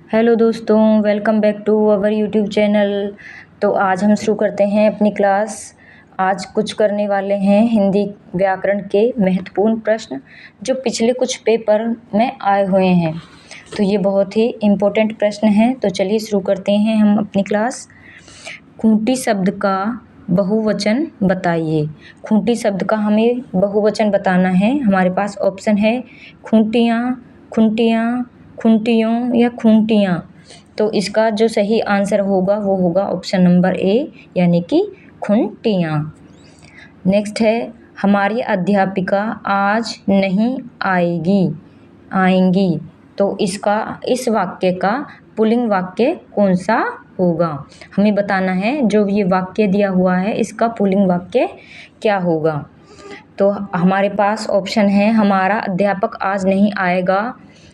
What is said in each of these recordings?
Hello दोस्तों, welcome back to our YouTube channel. तो आज हम शुरू करते हैं अपनी क्लास। आज कुछ करने वाले हैं हिंदी व्याकरण के महत्वपूर्ण प्रश्न जो पिछले कुछ पेपर में आए हुए हैं। तो ये बहुत ही इम्पोर्टेंट प्रश्न हैं। तो चलिए शुरू करते हैं हम अपनी क्लास। खूंटी शब्द का बहुवचन बताइए। खूंटी शब्द का हमें बहुवचन बताना है। हमारे पास ऑप्शन है खूंटियाँ, खुंटियाँ, खुंटियों या खूंटियाँ। तो इसका जो सही आंसर होगा वो होगा ऑप्शन नंबर ए, यानी कि खुंटियाँ। नेक्स्ट है हमारी अध्यापिका आज नहीं आएंगी। तो इस वाक्य का पुल्लिंग वाक्य कौन सा होगा? हमें बताना है जो ये वाक्य दिया हुआ है इसका पुल्लिंग वाक्य क्या होगा। तो हमारे पास ऑप्शन है हमारा अध्यापक आज नहीं आएगा,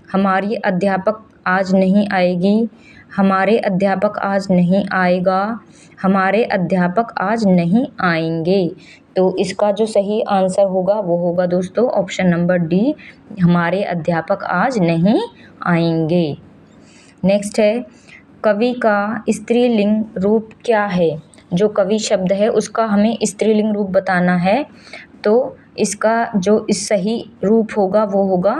हमारी अध्यापक आज नहीं आएगी, हमारे अध्यापक आज नहीं आएगा, हमारे अध्यापक आज नहीं आएंगे। तो इसका जो सही आंसर होगा वो होगा दोस्तों ऑप्शन नंबर डी, हमारे अध्यापक आज नहीं आएंगे। नेक्स्ट है कवि का स्त्रीलिंग रूप क्या है? जो कवि शब्द है उसका हमें स्त्रीलिंग रूप बताना है। तो इसका जो सही रूप होगा वो होगा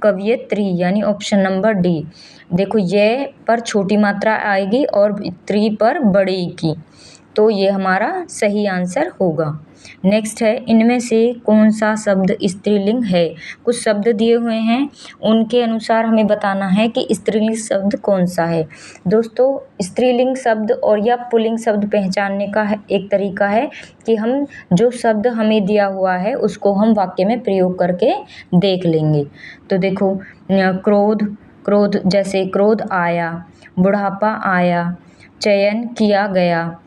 कवयित्री, यानी ऑप्शन नंबर डी। देखो ये पर छोटी मात्रा आएगी और त्री पर बड़ी की, तो ये हमारा सही आंसर होगा। नेक्स्ट है इनमें से कौन सा शब्द स्त्रीलिंग है? कुछ शब्द दिए हुए हैं, उनके अनुसार हमें बताना है कि स्त्रीलिंग शब्द कौन सा है। दोस्तों स्त्रीलिंग शब्द और या पुल्लिंग शब्द पहचानने का एक तरीका है कि हम जो शब्द हमें दिया हुआ है उसको हम वाक्य में प्रयोग करके देख लेंगे। तो देखो क्रोध जैसे क्रोध आया, बुढ़ापा आया, चयन किया गया,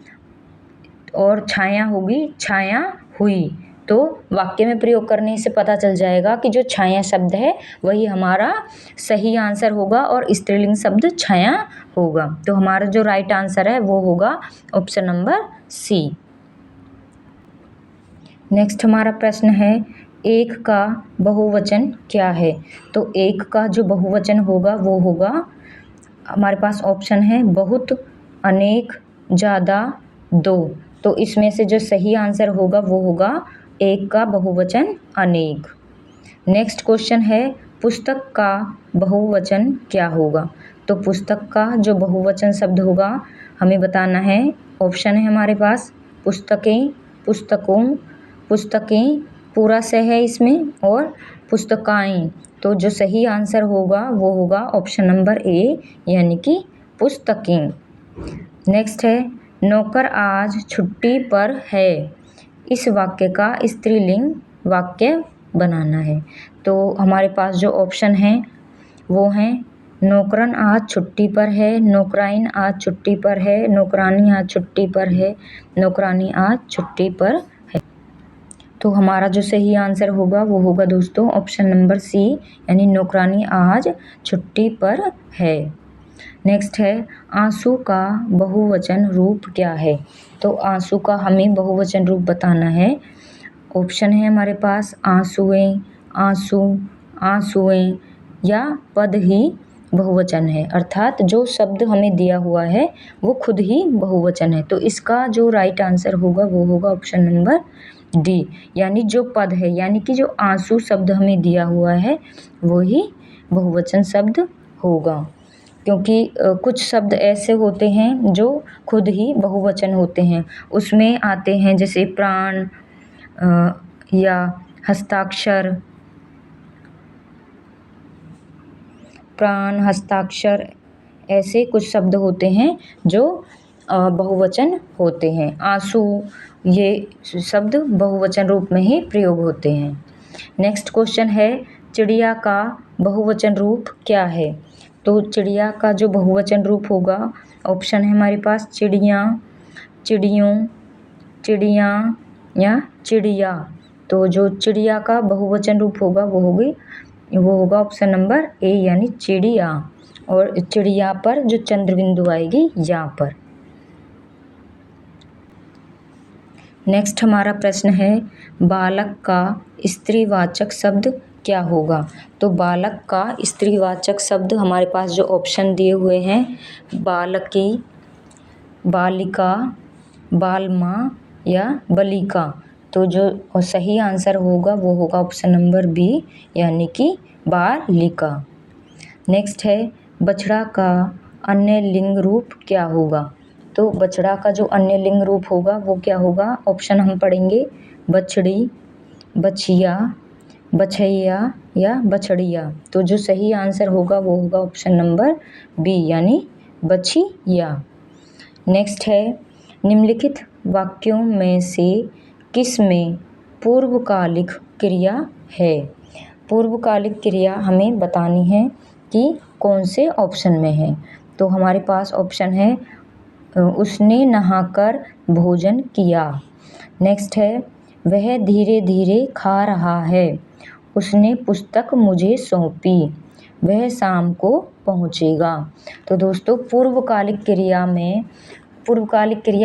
और छाया होगी छाया हुई। तो वाक्य में प्रयोग करने से पता चल जाएगा कि जो छाया शब्द है वही हमारा सही आंसर होगा और स्त्रीलिंग शब्द छाया होगा। तो हमारा जो राइट आंसर है वो होगा ऑप्शन नंबर सी। नेक्स्ट हमारा प्रश्न है एक का बहुवचन क्या है? तो एक का जो बहुवचन होगा वो होगा, हमारे पास ऑप्शन है बहुत, अनेक, ज़्यादा, दो। तो इसमें से जो सही आंसर होगा वो होगा एक का बहुवचन अनेक। नेक्स्ट क्वेश्चन है पुस्तक का बहुवचन क्या होगा? तो पुस्तक का जो बहुवचन शब्द होगा हमें बताना है। ऑप्शन है हमारे पास पुस्तकें, पुस्तकों, पुस्तकें पूरा से है इसमें, और पुस्तकाएं। तो जो सही आंसर होगा वो होगा ऑप्शन नंबर ए, यानी कि पुस्तकें। नेक्स्ट है नौकर आज छुट्टी पर है। इस वाक्य का स्त्रीलिंग वाक्य बनाना है। तो हमारे पास जो ऑप्शन हैं वो हैं नौकरन आज छुट्टी पर है, नौकराइन आज छुट्टी पर है, नौकरानी आज छुट्टी पर है, नौकरानी आज छुट्टी पर है। तो हमारा जो सही आंसर होगा वो होगा दोस्तों ऑप्शन नंबर सी, यानी नौकरानी आज छुट्टी पर है। नेक्स्ट है आंसू का बहुवचन रूप क्या है? तो आंसू का हमें बहुवचन रूप बताना है। ऑप्शन है हमारे पास आंसुएं, आंसू, आंसुएं, या पद ही बहुवचन है, अर्थात जो शब्द हमें दिया हुआ है वो खुद ही बहुवचन है। तो इसका जो राइट आंसर होगा वो होगा ऑप्शन नंबर डी, यानी जो पद है, यानी कि जो आंसू शब्द हमें दिया हुआ है वो ही बहुवचन शब्द होगा। क्योंकि कुछ शब्द ऐसे होते हैं जो खुद ही बहुवचन होते हैं, उसमें आते हैं जैसे प्राण या हस्ताक्षर, प्राण, हस्ताक्षर, ऐसे कुछ शब्द होते हैं जो बहुवचन होते हैं। आंसू, ये शब्द बहुवचन रूप में ही प्रयोग होते हैं। नेक्स्ट क्वेश्चन है चिड़िया का बहुवचन रूप क्या है? तो चिड़िया का जो बहुवचन रूप होगा, ऑप्शन है हमारे पास चिड़िया, चिड़ियों, चिड़ियाँ या चिड़िया। तो जो चिड़िया का बहुवचन रूप होगा वो होगा ऑप्शन नंबर ए, यानी चिड़िया, और चिड़िया पर जो चंद्र बिंदु आएगी यहाँ पर। नेक्स्ट हमारा प्रश्न है बालक का स्त्रीवाचक शब्द क्या होगा? तो बालक का स्त्रीवाचक शब्द हमारे पास जो ऑप्शन दिए हुए हैं, बालकी, बालिका, बालमा या बलिका। तो जो सही आंसर होगा वो होगा ऑप्शन नंबर बी, यानी कि बालिका। नेक्स्ट है, बछड़ा का अन्य लिंग रूप क्या होगा? तो बछड़ा का जो अन्य लिंग रूप होगा वो क्या होगा? ऑप्शन हम पढ़ेंगे, बछड़ी, बछिया, बछैया या बछड़िया। तो जो सही आंसर होगा वो होगा ऑप्शन नंबर बी, यानी बछिया। नेक्स्ट है, निम्नलिखित वाक्यों में से किस में पूर्वकालिक क्रिया है? पूर्वकालिक क्रिया हमें बतानी है कि कौन से ऑप्शन में है। तो हमारे पास ऑप्शन है, उसने नहाकर भोजन किया। नेक्स्ट है, वह धीरे धीरे खा रहा है। उसने पुस्तक मुझे सौंपी। वह शाम को पहुँचेगा। तो दोस्तों, पूर्वकालिक क्रिया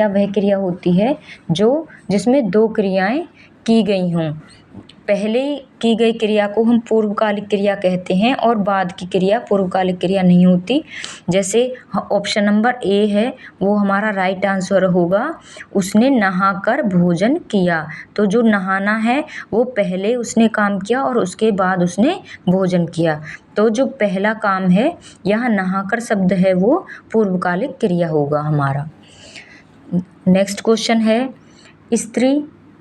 वह क्रिया होती है जिसमें दो क्रियाएं की गई हों। पहले की गई क्रिया को हम पूर्वकालिक क्रिया कहते हैं और बाद की क्रिया पूर्वकालिक क्रिया नहीं होती। जैसे ऑप्शन नंबर ए है वो हमारा राइट आंसर होगा, उसने नहाकर भोजन किया। तो जो नहाना है वो पहले उसने काम किया और उसके बाद उसने भोजन किया। तो जो पहला काम है, यहाँ नहाकर शब्द है, वो पूर्वकालिक क्रिया होगा हमारा। नेक्स्ट क्वेश्चन है,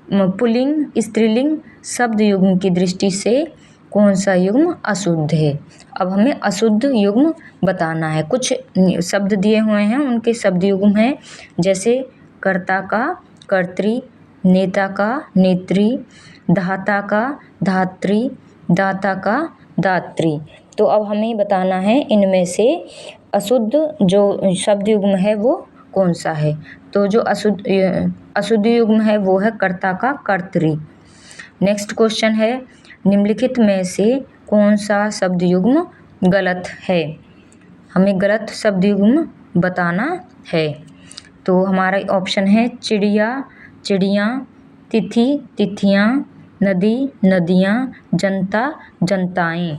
पुल्लिंग स्त्रीलिंग शब्द युग्म की दृष्टि से कौन सा युग्म अशुद्ध है? अब हमें अशुद्ध युग्म बताना है। कुछ शब्द दिए हुए हैं, उनके शब्द युग्म हैं, जैसे कर्ता का कर्त्री, नेता का नेत्री, धाता का धात्री, दाता का दात्री। तो अब हमें बताना है इनमें से अशुद्ध जो शब्द युग्म है वो कौन सा है। तो जो अशुद्ध युग्म है वो है कर्ता का कर्त्री। नेक्स्ट क्वेश्चन है, निम्नलिखित में से कौन सा शब्द युग्म गलत है? हमें गलत शब्द युग्म बताना है। तो हमारा ऑप्शन है, चिड़िया चिड़ियाँ, तिथि तिथियाँ, नदी नदियाँ, जनता जनताएं।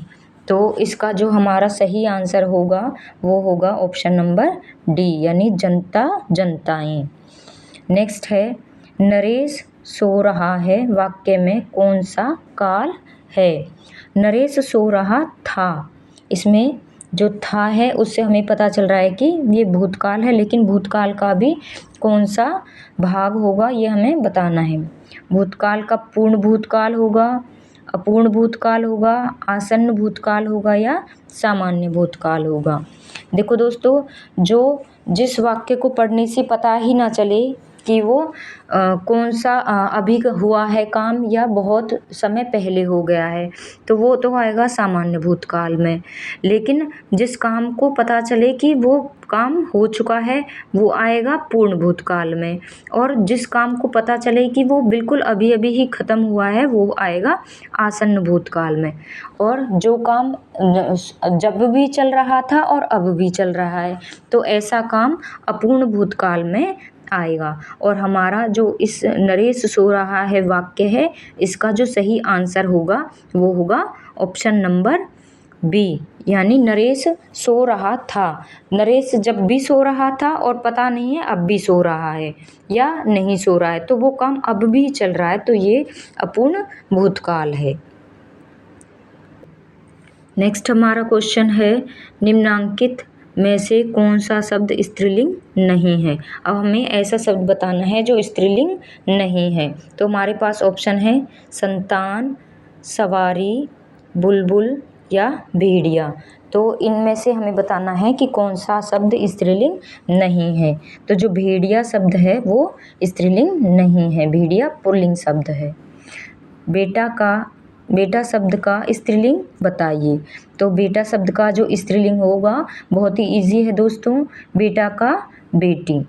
तो इसका जो हमारा सही आंसर होगा वो होगा ऑप्शन नंबर डी, यानी जनता जनताएं। नेक्स्ट है, नरेश सो रहा है वाक्य में कौन सा काल है? नरेश सो रहा था, इसमें जो था है उससे हमें पता चल रहा है कि ये भूतकाल है, लेकिन भूतकाल का भी कौन सा भाग होगा ये हमें बताना है। भूतकाल का पूर्ण भूतकाल होगा, अपूर्ण भूतकाल होगा, आसन्न भूतकाल होगा या सामान्य भूतकाल होगा। देखो दोस्तों, जिस वाक्य को पढ़ने से पता ही ना चले कि वो कौन सा अभी हुआ है काम या बहुत समय पहले हो गया है, तो वो तो आएगा सामान्य भूतकाल में। लेकिन जिस काम को पता चले कि वो काम हो चुका है वो आएगा पूर्ण भूतकाल में, और जिस काम को पता चले कि वो बिल्कुल अभी अभी ही ख़त्म हुआ है वो आएगा आसन्न भूतकाल में। और जो काम जब भी चल रहा था और अब भी चल रहा है तो ऐसा काम अपूर्ण भूतकाल में आएगा। और हमारा जो इस नरेश सो रहा है वाक्य है, इसका जो सही आंसर होगा वो होगा ऑप्शन नंबर बी, यानी नरेश सो रहा था। नरेश जब भी सो रहा था और पता नहीं है अब भी सो रहा है या नहीं सो रहा है, तो वो काम अब भी चल रहा है, तो ये अपूर्ण भूतकाल है। नेक्स्ट हमारा क्वेश्चन है, निम्नांकित में से कौन सा शब्द स्त्रीलिंग नहीं है? अब हमें ऐसा शब्द बताना है जो स्त्रीलिंग नहीं है। तो हमारे पास ऑप्शन है, संतान, सवारी, बुलबुल या भेड़िया। तो इनमें से हमें बताना है कि कौन सा शब्द स्त्रीलिंग नहीं है। तो जो भेड़िया शब्द है वो स्त्रीलिंग नहीं है, भेड़िया पुल्लिंग शब्द है। बेटा शब्द का स्त्रीलिंग बताइए। तो बेटा शब्द का जो स्त्रीलिंग होगा बहुत ही इजी है दोस्तों, बेटा का बेटी।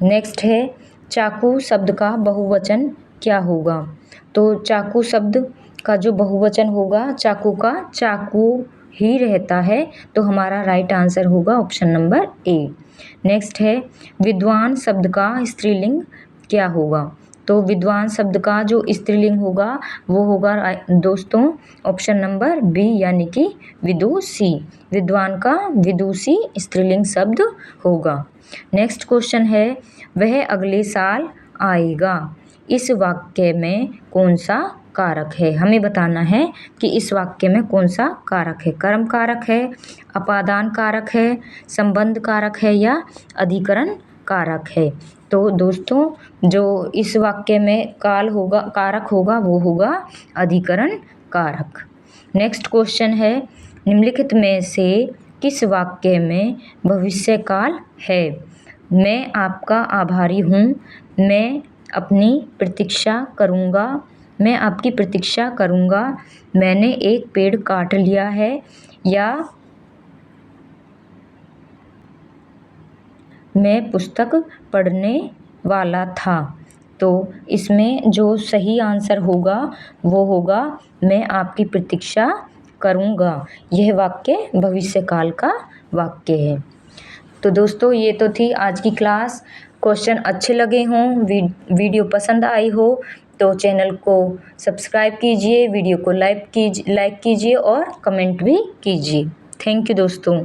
नेक्स्ट है, चाकू शब्द का बहुवचन क्या होगा? तो चाकू शब्द का जो बहुवचन होगा, चाकू का चाकू ही रहता है, तो हमारा राइट आंसर होगा ऑप्शन नंबर ए। नेक्स्ट है, विद्वान शब्द का स्त्रीलिंग क्या होगा? तो विद्वान शब्द का जो स्त्रीलिंग होगा वो होगा दोस्तों ऑप्शन नंबर बी यानी कि विदुषी। विद्वान का विदुषी स्त्रीलिंग शब्द होगा। नेक्स्ट क्वेश्चन है वह अगले साल आएगा। इस वाक्य में कौन सा कारक है? हमें बताना है कि इस वाक्य में कौन सा कारक है। कर्म कारक है, अपादान कारक है, संबंध कारक है या अधिकरण कारक है। तो दोस्तों जो इस वाक्य में कारक होगा वो होगा अधिकरण कारक। नेक्स्ट क्वेश्चन है निम्नलिखित में से किस वाक्य में भविष्य काल है? मैं आपका आभारी हूँ, मैं अपनी प्रतीक्षा करूँगा, मैं आपकी प्रतीक्षा करूँगा, मैंने एक पेड़ काट लिया है या मैं पुस्तक पढ़ने वाला था। तो इसमें जो सही आंसर होगा वो होगा मैं आपकी प्रतीक्षा करूँगा। यह वाक्य भविष्यकाल का वाक्य है। तो दोस्तों ये तो थी आज की क्लास। क्वेश्चन अच्छे लगे हों, वीडियो पसंद आई हो तो चैनल को सब्सक्राइब कीजिए, वीडियो को लाइक कीजिए और कमेंट भी कीजिए। थैंक यू दोस्तों।